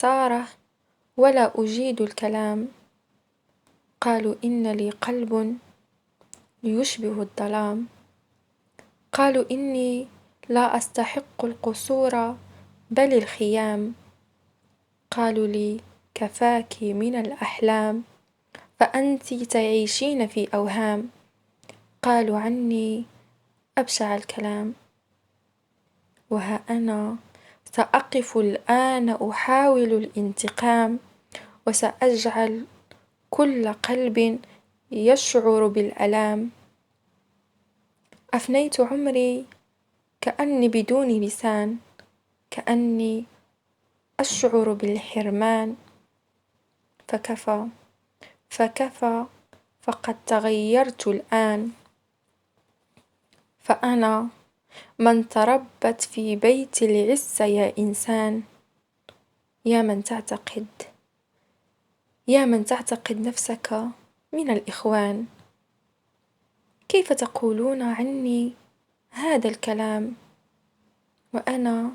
سارة ولا أجيد الكلام. قالوا إن لي قلب يشبه الظلام. قالوا إني لا أستحق القصور بل الخيام. قالوا لي كفاك من الأحلام فأنت تعيشين في أوهام. قالوا عني أبشع الكلام. وها أنا سأقف الآن أحاول الانتقام، وسأجعل كل قلب يشعر بالألام. أفنيت عمري كأني بدون لسان، كأني أشعر بالحرمان. فكفى فكفى فقد تغيرت الآن. فأنا من تربت في بيت العز يا إنسان. يا من تعتقد نفسك من الإخوان. كيف تقولون عني هذا الكلام وأنا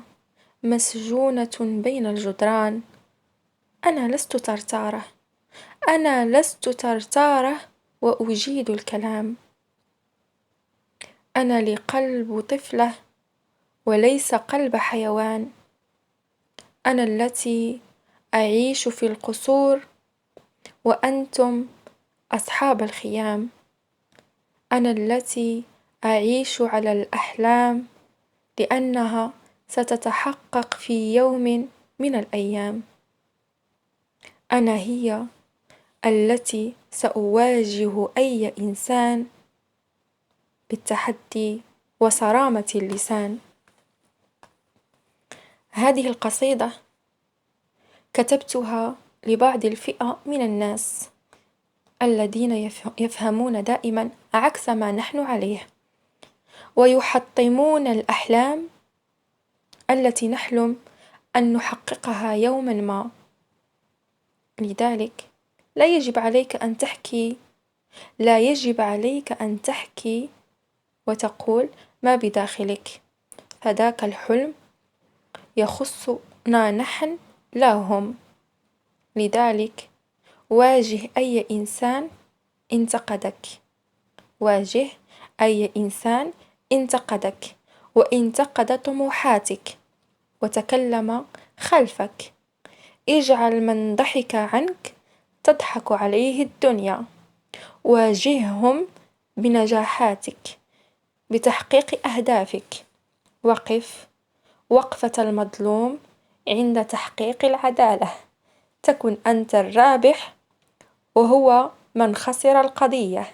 مسجونة بين الجدران؟ أنا لست ترتارة وأجيد الكلام. أنا لي قلب طفلة وليس قلب حيوان. أنا التي أعيش في القصور وأنتم أصحاب الخيام. أنا التي أعيش على الأحلام لأنها ستتحقق في يوم من الأيام. أنا هي التي سأواجه أي إنسان بالتحدي وصرامة اللسان. هذه القصيدة كتبتها لبعض الفئة من الناس الذين يفهمون دائما عكس ما نحن عليه، ويحطمون الأحلام التي نحلم أن نحققها يوما ما. لذلك لا يجب عليك أن تحكي وتقول ما بداخلك، فذاك الحلم يخصنا نحن لا هم. لذلك واجه أي إنسان انتقدك وانتقد طموحاتك وتكلم خلفك. اجعل من ضحك عنك تضحك عليه الدنيا. واجههم بنجاحاتك بتحقيق أهدافك. وقف وقفة المظلوم عند تحقيق العدالة. تكن أنت الرابح وهو من خسر القضية.